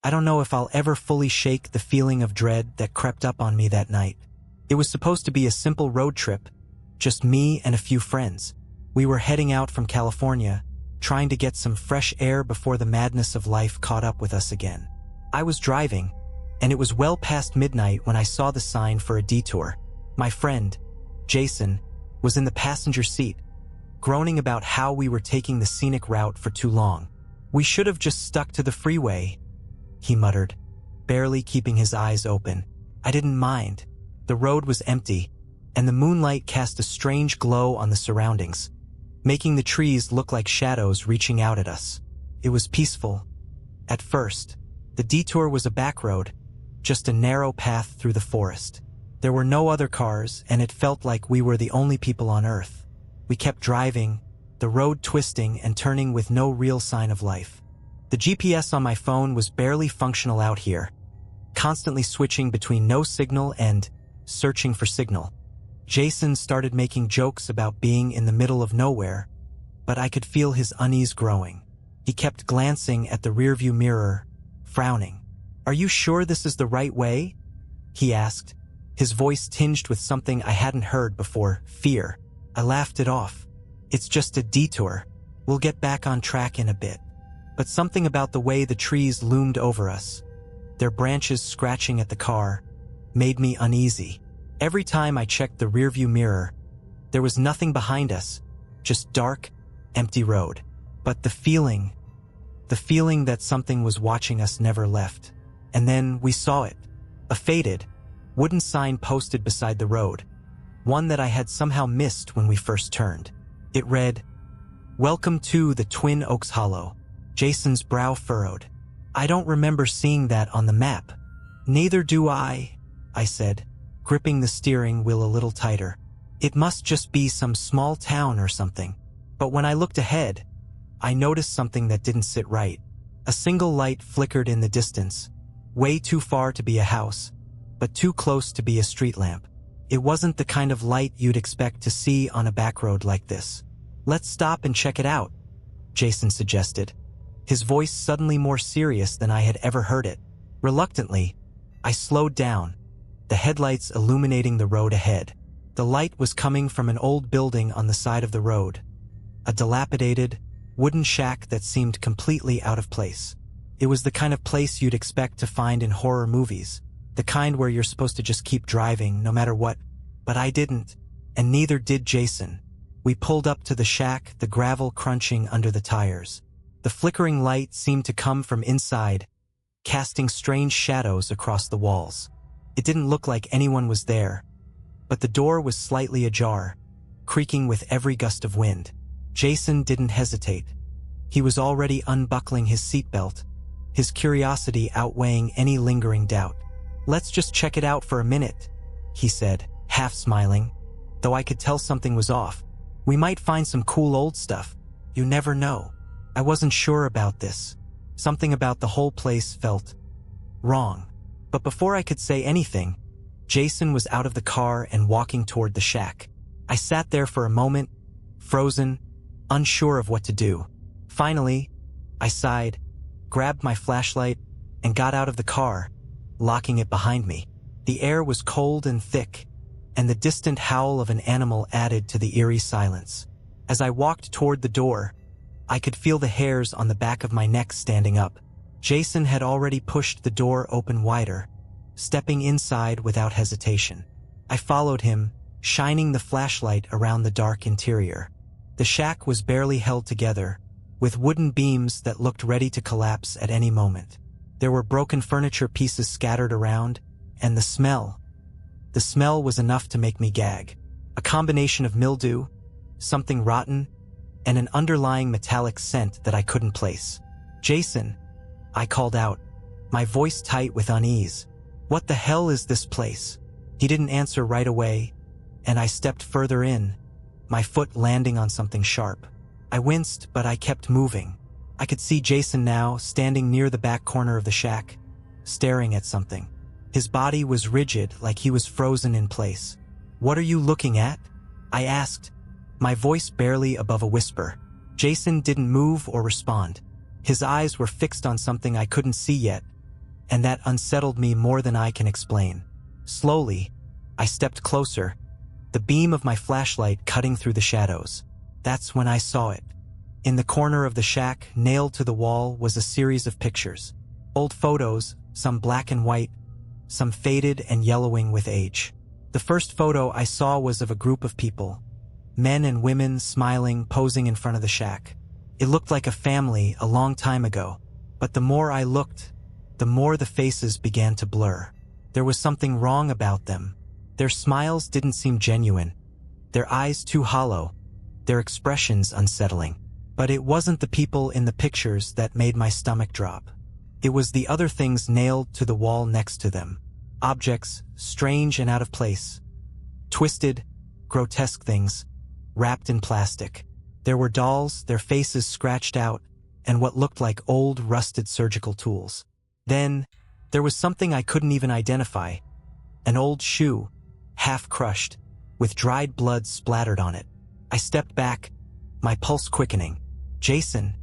I don't know if I'll ever fully shake the feeling of dread that crept up on me that night. It was supposed to be a simple road trip, just me and a few friends. We were heading out from California, trying to get some fresh air before the madness of life caught up with us again. I was driving, and it was well past midnight when I saw the sign for a detour. My friend, Jason, was in the passenger seat, groaning about how we were taking the scenic route for too long. "We should have just stuck to the freeway," he muttered, barely keeping his eyes open. I didn't mind. The road was empty, and the moonlight cast a strange glow on the surroundings, making the trees look like shadows reaching out at us. It was peaceful. At first, the detour was a back road, just a narrow path through the forest. There were no other cars, and it felt like we were the only people on Earth. We kept driving, the road twisting and turning with no real sign of life. The GPS on my phone was barely functional out here, constantly switching between no signal and searching for signal. Jason started making jokes about being in the middle of nowhere, but I could feel his unease growing. He kept glancing at the rearview mirror, frowning. "Are you sure this is the right way?" he asked, his voice tinged with something I hadn't heard before, fear. I laughed it off. "It's just a detour. We'll get back on track in a bit." But something about the way the trees loomed over us, their branches scratching at the car, made me uneasy. Every time I checked the rearview mirror, there was nothing behind us, just dark, empty road. But the feeling that something was watching us never left. And then we saw it. A faded, wooden sign posted beside the road, one that I had somehow missed when we first turned. It read, "Welcome to the Twin Oaks Hollow." Jason's brow furrowed. "I don't remember seeing that on the map." "Neither do I," I said, gripping the steering wheel a little tighter. "It must just be some small town or something." But when I looked ahead, I noticed something that didn't sit right. A single light flickered in the distance, way too far to be a house, but too close to be a street lamp. It wasn't the kind of light you'd expect to see on a back road like this. "Let's stop and check it out," Jason suggested, his voice suddenly more serious than I had ever heard it. Reluctantly, I slowed down, the headlights illuminating the road ahead. The light was coming from an old building on the side of the road, a dilapidated, wooden shack that seemed completely out of place. It was the kind of place you'd expect to find in horror movies, the kind where you're supposed to just keep driving no matter what. But I didn't, and neither did Jason. We pulled up to the shack, the gravel crunching under the tires. The flickering light seemed to come from inside, casting strange shadows across the walls. It didn't look like anyone was there, but the door was slightly ajar, creaking with every gust of wind. Jason didn't hesitate. He was already unbuckling his seatbelt, his curiosity outweighing any lingering doubt. "Let's just check it out for a minute," he said, half smiling, though I could tell something was off. "We might find some cool old stuff. You never know." I wasn't sure about this. Something about the whole place felt wrong. But before I could say anything, Jason was out of the car and walking toward the shack. I sat there for a moment, frozen, unsure of what to do. Finally, I sighed, grabbed my flashlight, and got out of the car, locking it behind me. The air was cold and thick, and the distant howl of an animal added to the eerie silence. As I walked toward the door, I could feel the hairs on the back of my neck standing up. Jason had already pushed the door open wider, stepping inside without hesitation. I followed him, shining the flashlight around the dark interior. The shack was barely held together, with wooden beams that looked ready to collapse at any moment. There were broken furniture pieces scattered around, and the smell was enough to make me gag. A combination of mildew, something rotten, and an underlying metallic scent that I couldn't place. "Jason," I called out, my voice tight with unease. "What the hell is this place?" He didn't answer right away, and I stepped further in, my foot landing on something sharp. I winced, but I kept moving. I could see Jason now, standing near the back corner of the shack, staring at something. His body was rigid, like he was frozen in place. "What are you looking at?" I asked, my voice barely above a whisper. Jason didn't move or respond. His eyes were fixed on something I couldn't see yet, and that unsettled me more than I can explain. Slowly, I stepped closer, the beam of my flashlight cutting through the shadows. That's when I saw it. In the corner of the shack, nailed to the wall, was a series of pictures. Old photos, some black and white, some faded and yellowing with age. The first photo I saw was of a group of people, men and women smiling, posing in front of the shack. It looked like a family a long time ago, but the more I looked, the more the faces began to blur. There was something wrong about them. Their smiles didn't seem genuine, their eyes too hollow, their expressions unsettling. But it wasn't the people in the pictures that made my stomach drop. It was the other things nailed to the wall next to them. Objects, strange and out of place. Twisted, grotesque things, wrapped in plastic. There were dolls, their faces scratched out, and what looked like old, rusted surgical tools. Then, there was something I couldn't even identify. An old shoe, half crushed, with dried blood splattered on it. I stepped back, my pulse quickening. Jason,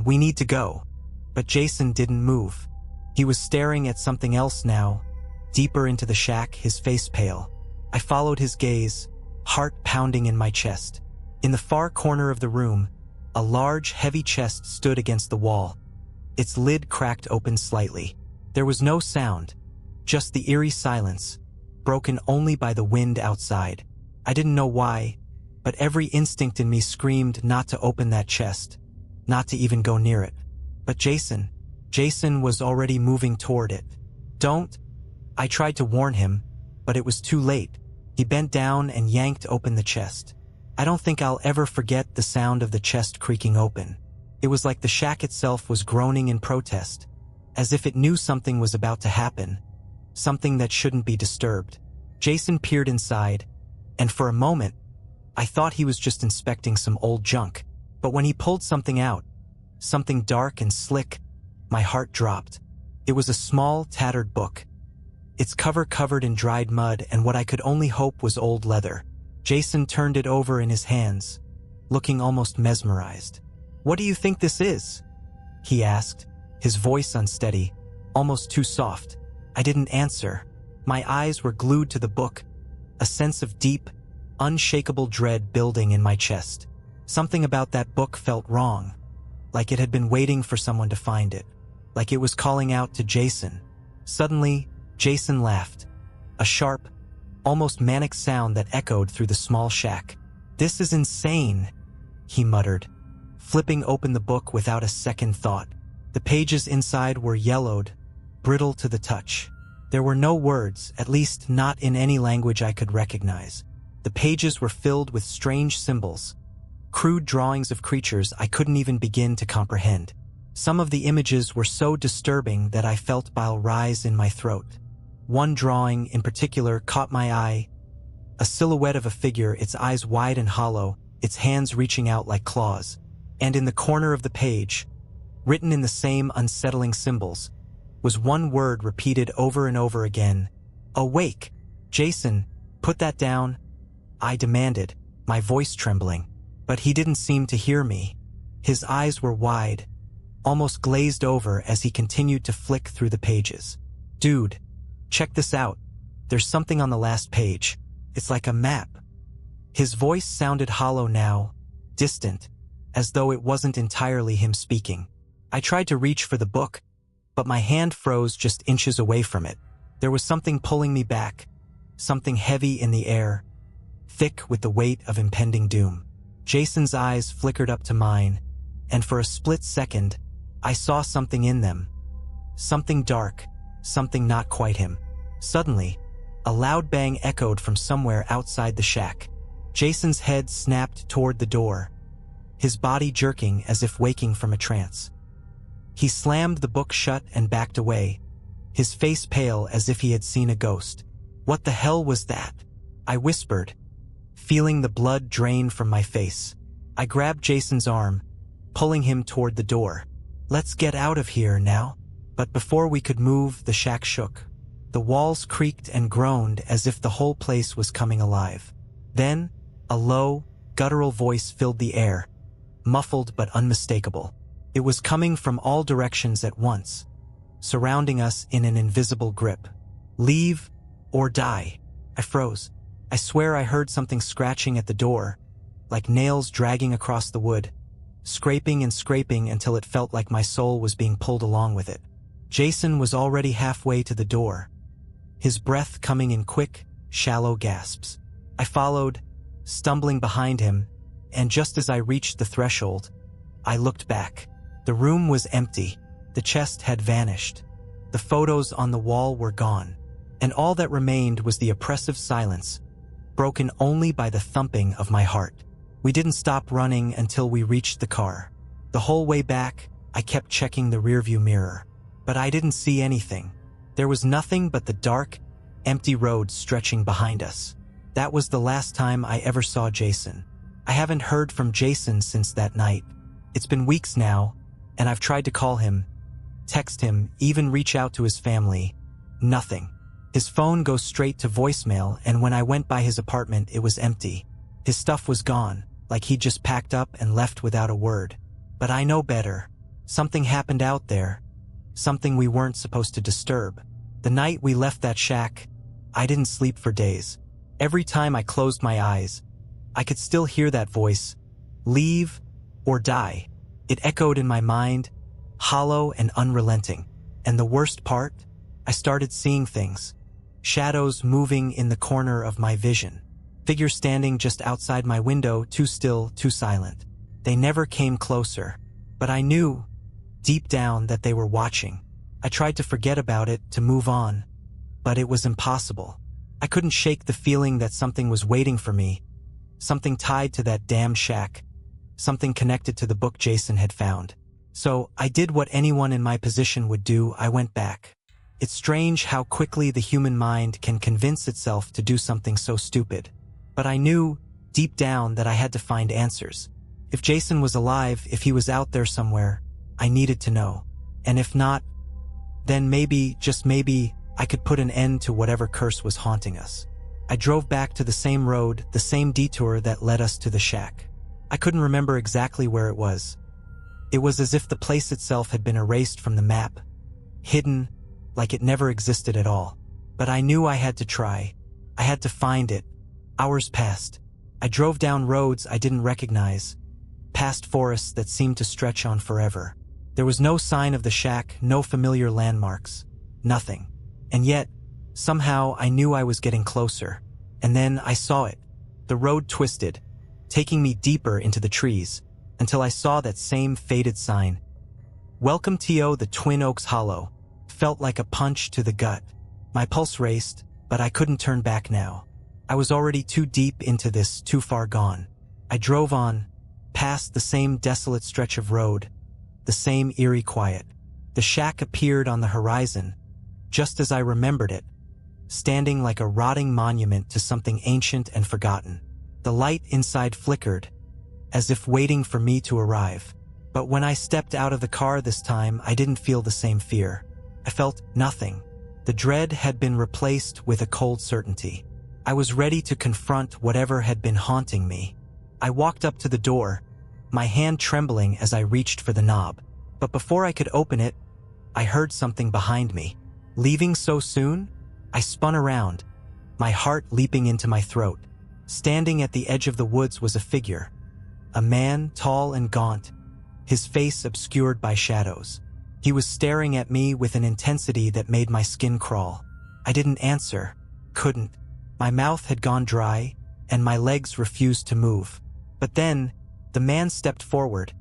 we need to go." But Jason didn't move. He was staring at something else now, deeper into the shack, his face pale. I followed his gaze, heart pounding in my chest. In the far corner of the room, a large, heavy chest stood against the wall. Its lid cracked open slightly. There was no sound, just the eerie silence, broken only by the wind outside. I didn't know why, but every instinct in me screamed not to open that chest, not to even go near it. But Jason was already moving toward it. "Don't." I tried to warn him, but it was too late. He bent down and yanked open the chest. I don't think I'll ever forget the sound of the chest creaking open. It was like the shack itself was groaning in protest, as if it knew something was about to happen, something that shouldn't be disturbed. Jason peered inside, and for a moment, I thought he was just inspecting some old junk. But when he pulled something out, something dark and slick, my heart dropped. It was a small, tattered book, its cover covered in dried mud and what I could only hope was old leather. Jason turned it over in his hands, looking almost mesmerized. "What do you think this is?" he asked, his voice unsteady, almost too soft. I didn't answer. My eyes were glued to the book, a sense of deep, unshakable dread building in my chest. Something about that book felt wrong, like it had been waiting for someone to find it, like it was calling out to Jason. Suddenly, Jason laughed, a sharp, almost manic sound that echoed through the small shack. "This is insane," he muttered, flipping open the book without a second thought. The pages inside were yellowed, brittle to the touch. There were no words, at least not in any language I could recognize. The pages were filled with strange symbols, crude drawings of creatures I couldn't even begin to comprehend. Some of the images were so disturbing that I felt bile rise in my throat. One drawing in particular caught my eye, a silhouette of a figure, its eyes wide and hollow, its hands reaching out like claws. And in the corner of the page, written in the same unsettling symbols, was one word repeated over and over again: "Awake." "Jason, put that down," I demanded, my voice trembling. But he didn't seem to hear me. His eyes were wide, almost glazed over as he continued to flick through the pages. "Dude, check this out. There's something on the last page. It's like a map." His voice sounded hollow now, distant, as though it wasn't entirely him speaking. I tried to reach for the book, but my hand froze just inches away from it. There was something pulling me back, something heavy in the air, thick with the weight of impending doom. Jason's eyes flickered up to mine, and for a split second, I saw something in them. Something dark, something not quite him. Suddenly, a loud bang echoed from somewhere outside the shack. Jason's head snapped toward the door, his body jerking as if waking from a trance. He slammed the book shut and backed away, his face pale as if he had seen a ghost. "What the hell was that?" I whispered, feeling the blood drain from my face. I grabbed Jason's arm, pulling him toward the door. "Let's get out of here now." But before we could move, the shack shook. The walls creaked and groaned as if the whole place was coming alive. Then, a low, guttural voice filled the air, muffled but unmistakable. It was coming from all directions at once. surrounding us in an invisible grip. Leave or die. I froze. I swear I heard something scratching at the door, like nails dragging across the wood, scraping and scraping until it felt like my soul was being pulled along with it. Jason was already halfway to the door, his breath coming in quick, shallow gasps. I followed, stumbling behind him, and just as I reached the threshold, I looked back. The room was empty. The chest had vanished. The photos on the wall were gone, and all that remained was the oppressive silence, broken only by the thumping of my heart. We didn't stop running until we reached the car. The whole way back, I kept checking the rearview mirror, but I didn't see anything. There was nothing but the dark, empty road stretching behind us. That was the last time I ever saw Jason. I haven't heard from Jason since that night. It's been weeks now, and I've tried to call him, text him, even reach out to his family. Nothing. His phone goes straight to voicemail, and when I went by his apartment, it was empty. His stuff was gone, like he'd just packed up and left without a word. But I know better. Something happened out there. Something we weren't supposed to disturb. The night we left that shack, I didn't sleep for days. Every time I closed my eyes, I could still hear that voice, leave or die. It echoed in my mind, hollow and unrelenting. And the worst part, I started seeing things. Shadows moving in the corner of my vision. Figures standing just outside my window, too still, too silent. They never came closer, but I knew, deep down, that they were watching. I tried to forget about it, to move on, but it was impossible. I couldn't shake the feeling that something was waiting for me, something tied to that damn shack, something connected to the book Jason had found. So I did what anyone in my position would do. I went back. It's strange how quickly the human mind can convince itself to do something so stupid. But I knew, deep down, that I had to find answers. If Jason was alive, if he was out there somewhere, I needed to know. And if not, then maybe, just maybe, I could put an end to whatever curse was haunting us. I drove back to the same road, the same detour that led us to the shack. I couldn't remember exactly where it was. It was as if the place itself had been erased from the map, hidden, like it never existed at all. But I knew I had to try. I had to find it. Hours passed. I drove down roads I didn't recognize, past forests that seemed to stretch on forever. There was no sign of the shack, no familiar landmarks, nothing. And yet, somehow I knew I was getting closer. And then I saw it. The road twisted, taking me deeper into the trees, until I saw that same faded sign. Welcome to the Twin Oaks Hollow. Felt like a punch to the gut. My pulse raced, but I couldn't turn back now. I was already too deep into this, too far gone. I drove on, past the same desolate stretch of road, the same eerie quiet. The shack appeared on the horizon, just as I remembered it, standing like a rotting monument to something ancient and forgotten. The light inside flickered, as if waiting for me to arrive. But when I stepped out of the car this time, I didn't feel the same fear. I felt nothing. The dread had been replaced with a cold certainty. I was ready to confront whatever had been haunting me. I walked up to the door, my hand trembling as I reached for the knob. But before I could open it, I heard something behind me. Leaving so soon? I spun around, my heart leaping into my throat. Standing at the edge of the woods was a figure. A man, tall and gaunt, his face obscured by shadows. He was staring at me with an intensity that made my skin crawl. I didn't answer, couldn't. My mouth had gone dry, and my legs refused to move. But then, the man stepped forward,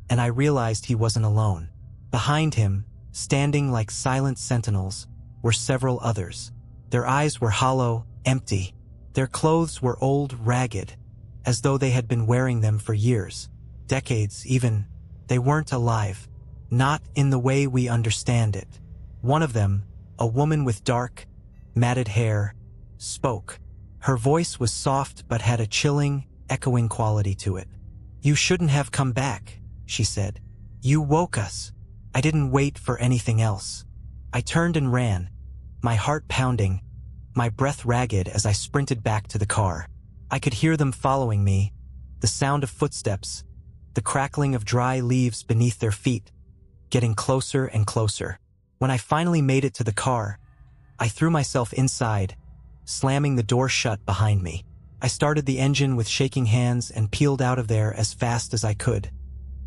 and I realized he wasn't alone. Behind him, standing like silent sentinels, were several others. Their eyes were hollow, empty. Their clothes were old, ragged, as though they had been wearing them for years, decades even. They weren't alive, not in the way we understand it. One of them, a woman with dark, matted hair, spoke. Her voice was soft but had a chilling, echoing quality to it. "You shouldn't have come back," she said. "You woke us." I didn't wait for anything else. I turned and ran, my heart pounding, my breath ragged as I sprinted back to the car. I could hear them following me, the sound of footsteps, the crackling of dry leaves beneath their feet, getting closer and closer. When I finally made it to the car, I threw myself inside, slamming the door shut behind me. I started the engine with shaking hands and peeled out of there as fast as I could,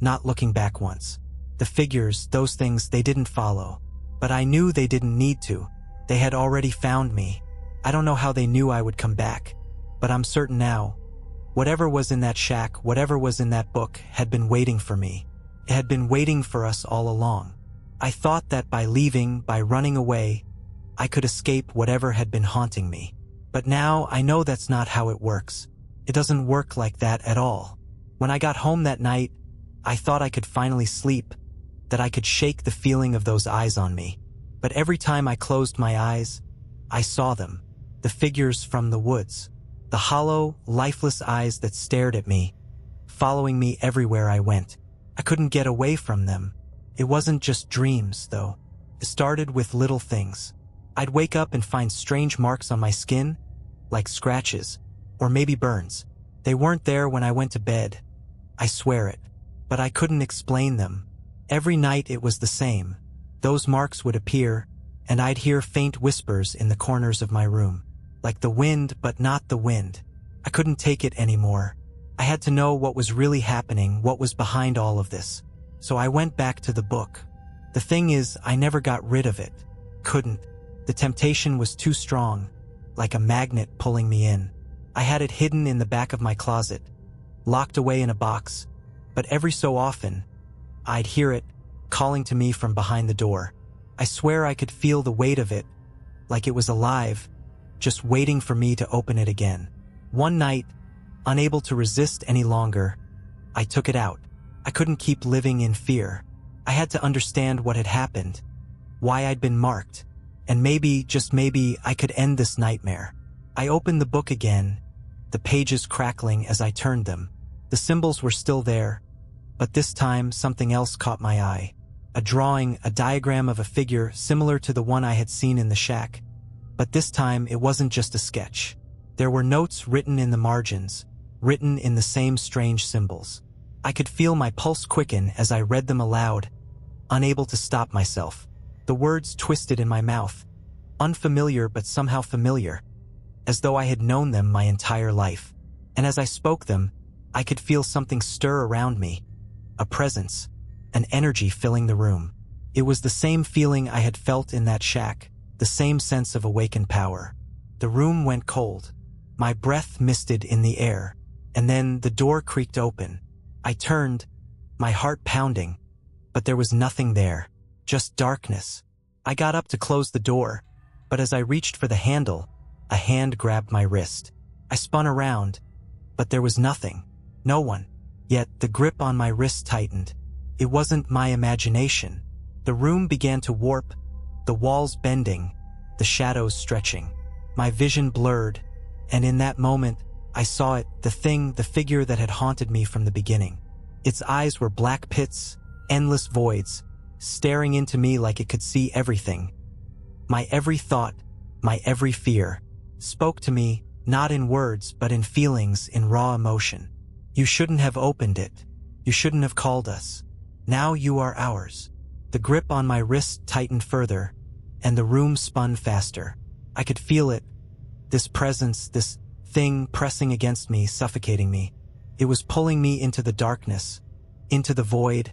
not looking back once. The figures, those things, they didn't follow. But I knew they didn't need to. They had already found me. I don't know how they knew I would come back, but I'm certain now. Whatever was in that shack, whatever was in that book, had been waiting for me. It had been waiting for us all along. I thought that by leaving, by running away, I could escape whatever had been haunting me. But now I know that's not how it works. It doesn't work like that at all. When I got home that night, I thought I could finally sleep, that I could shake the feeling of those eyes on me. But every time I closed my eyes, I saw them, the figures from the woods, the hollow, lifeless eyes that stared at me, following me everywhere I went. I couldn't get away from them. It wasn't just dreams, though. It started with little things. I'd wake up and find strange marks on my skin, like scratches, or maybe burns. They weren't there when I went to bed. I swear it. But I couldn't explain them. Every night it was the same. Those marks would appear, and I'd hear faint whispers in the corners of my room. Like the wind, but not the wind. I couldn't take it anymore. I had to know what was really happening, what was behind all of this. So I went back to the book. The thing is, I never got rid of it. Couldn't. The temptation was too strong, like a magnet pulling me in. I had it hidden in the back of my closet, locked away in a box, but every so often, I'd hear it calling to me from behind the door. I swear I could feel the weight of it, like it was alive, just waiting for me to open it again. One night, unable to resist any longer, I took it out. I couldn't keep living in fear. I had to understand what had happened, why I'd been marked, and maybe, just maybe, I could end this nightmare. I opened the book again, the pages crackling as I turned them. The symbols were still there, but this time something else caught my eye. A drawing, a diagram of a figure similar to the one I had seen in the shack. But this time it wasn't just a sketch. There were notes written in the margins, written in the same strange symbols. I could feel my pulse quicken as I read them aloud, unable to stop myself. The words twisted in my mouth, unfamiliar but somehow familiar, as though I had known them my entire life. And as I spoke them, I could feel something stir around me, a presence, an energy filling the room. It was the same feeling I had felt in that shack, the same sense of awakened power. The room went cold. My breath misted in the air, and then the door creaked open. I turned, my heart pounding, but there was nothing there, just darkness. I got up to close the door, but as I reached for the handle, a hand grabbed my wrist. I spun around, but there was nothing, no one. Yet the grip on my wrist tightened. It wasn't my imagination. The room began to warp, the walls bending, the shadows stretching. My vision blurred, and in that moment, I saw it, the thing, the figure that had haunted me from the beginning. Its eyes were black pits, endless voids, staring into me like it could see everything. My every thought, my every fear, spoke to me, not in words but in feelings, in raw emotion. You shouldn't have opened it. You shouldn't have called us. Now you are ours. The grip on my wrist tightened further, and the room spun faster. I could feel it, this presence, this thing pressing against me, suffocating me. It was pulling me into the darkness, into the void,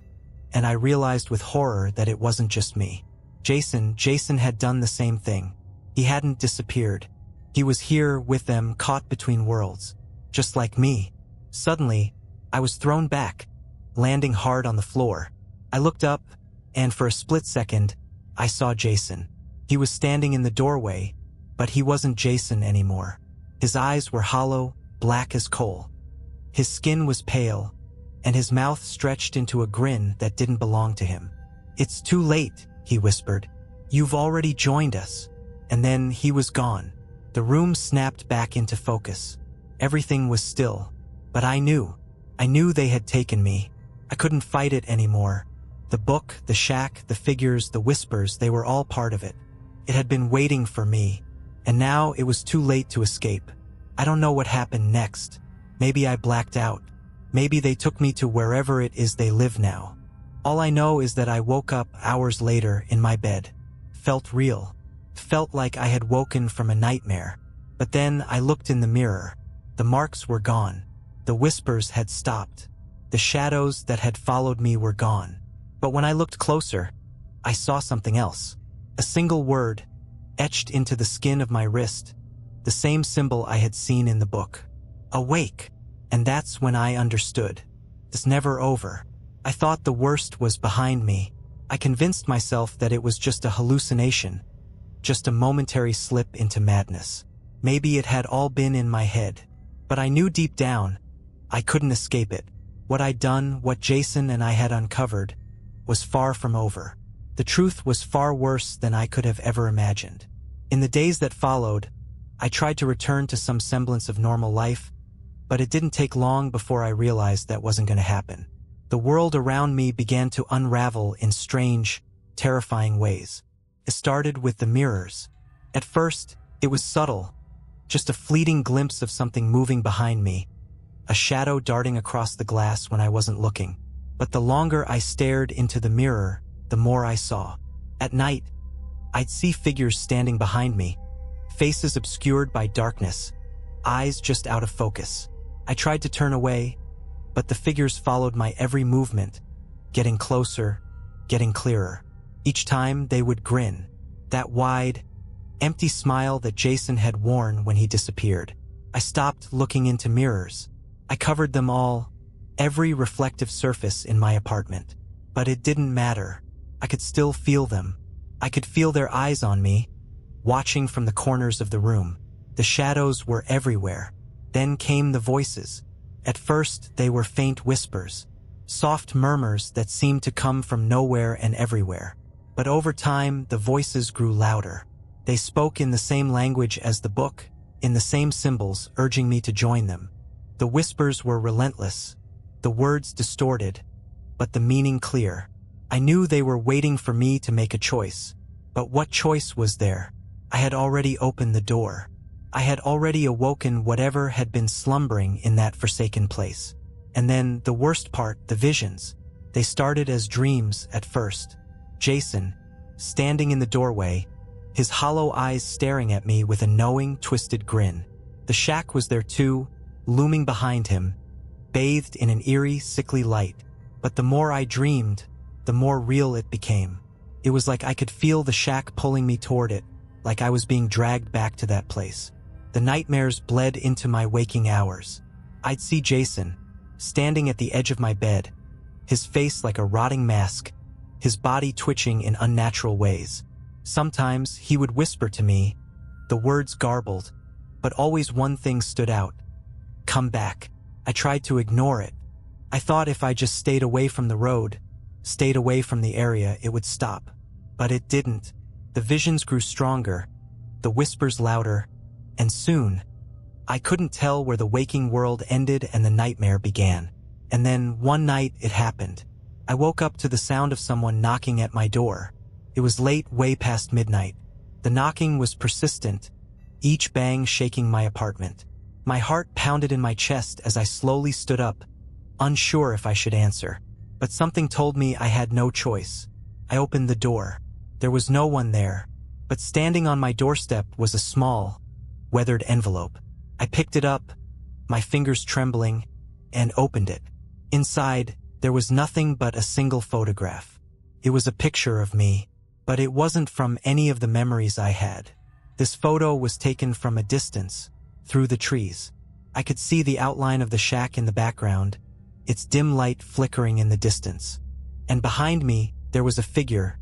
and I realized with horror that it wasn't just me. Jason had done the same thing. He hadn't disappeared. He was here with them, caught between worlds, just like me. Suddenly, I was thrown back, landing hard on the floor. I looked up, and for a split second, I saw Jason. He was standing in the doorway, but he wasn't Jason anymore. His eyes were hollow, black as coal. His skin was pale, and his mouth stretched into a grin that didn't belong to him. "It's too late," he whispered. "You've already joined us." And then he was gone. The room snapped back into focus. Everything was still, but I knew they had taken me. I couldn't fight it anymore. The book, the shack, the figures, the whispers, they were all part of it. It had been waiting for me, and now it was too late to escape. I don't know what happened next. Maybe I blacked out. Maybe they took me to wherever it is they live now. All I know is that I woke up hours later in my bed. felt real. Felt like I had woken from a nightmare. But then I looked in the mirror. The marks were gone. The whispers had stopped. The shadows that had followed me were gone. But when I looked closer, I saw something else. A single word, etched into the skin of my wrist. The same symbol I had seen in the book. Awake. And that's when I understood. It's never over. I thought the worst was behind me. I convinced myself that it was just a hallucination, just a momentary slip into madness. Maybe it had all been in my head. But I knew deep down, I couldn't escape it. What I'd done, what Jason and I had uncovered, was far from over. The truth was far worse than I could have ever imagined. In the days that followed, I tried to return to some semblance of normal life, but it didn't take long before I realized that wasn't going to happen. The world around me began to unravel in strange, terrifying ways. It started with the mirrors. At first, it was subtle, just a fleeting glimpse of something moving behind me, a shadow darting across the glass when I wasn't looking. But the longer I stared into the mirror, the more I saw. At night, I'd see figures standing behind me, faces obscured by darkness, eyes just out of focus. I tried to turn away, but the figures followed my every movement, getting closer, getting clearer. Each time they would grin, that wide, empty smile that Jason had worn when he disappeared. I stopped looking into mirrors. I covered them all, every reflective surface in my apartment. But it didn't matter. I could still feel them. I could feel their eyes on me, watching from the corners of the room. The shadows were everywhere. Then came the voices. At first, they were faint whispers, soft murmurs that seemed to come from nowhere and everywhere. But over time, the voices grew louder. They spoke in the same language as the book, in the same symbols, urging me to join them. The whispers were relentless, the words distorted, but the meaning clear. I knew they were waiting for me to make a choice. But what choice was there? I had already opened the door. I had already awoken whatever had been slumbering in that forsaken place. And then the worst part, the visions. They started as dreams at first. Jason, standing in the doorway, his hollow eyes staring at me with a knowing, twisted grin. The shack was there too, looming behind him, bathed in an eerie, sickly light. But the more I dreamed, the more real it became. It was like I could feel the shack pulling me toward it, like I was being dragged back to that place. The nightmares bled into my waking hours. I'd see Jason, standing at the edge of my bed, his face like a rotting mask, his body twitching in unnatural ways. Sometimes he would whisper to me, the words garbled, but always one thing stood out. Come back. I tried to ignore it. I thought if I just stayed away from the road, stayed away from the area, it would stop. But it didn't. The visions grew stronger, the whispers louder, and soon, I couldn't tell where the waking world ended and the nightmare began. And then, one night, it happened. I woke up to the sound of someone knocking at my door. It was late, way past midnight. The knocking was persistent, each bang shaking my apartment. My heart pounded in my chest as I slowly stood up, unsure if I should answer. But something told me I had no choice. I opened the door. There was no one there, but standing on my doorstep was a small, weathered envelope. I picked it up, my fingers trembling, and opened it. Inside, there was nothing but a single photograph. It was a picture of me, but it wasn't from any of the memories I had. This photo was taken from a distance, through the trees. I could see the outline of the shack in the background, its dim light flickering in the distance. And behind me, there was a figure,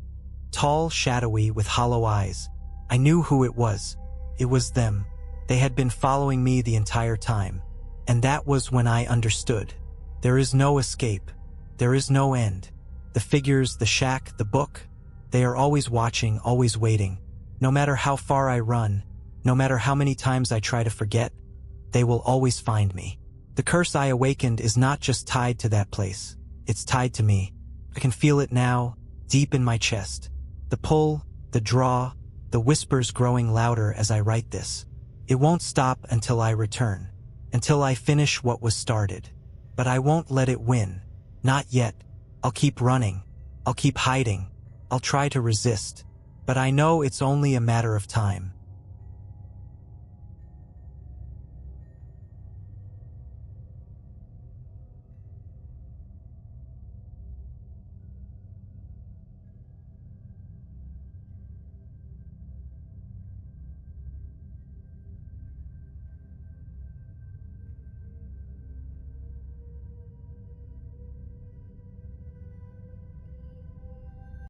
tall, shadowy, with hollow eyes. I knew who it was. It was them. They had been following me the entire time. And that was when I understood. There is no escape. There is no end. The figures, the shack, the book, they are always watching, always waiting. No matter how far I run, no matter how many times I try to forget, they will always find me. The curse I awakened is not just tied to that place. It's tied to me. I can feel it now, deep in my chest. The pull, the draw, the whispers growing louder as I write this. It won't stop until I return, until I finish what was started. But I won't let it win. Not yet. I'll keep running. I'll keep hiding. I'll try to resist. but I know it's only a matter of time.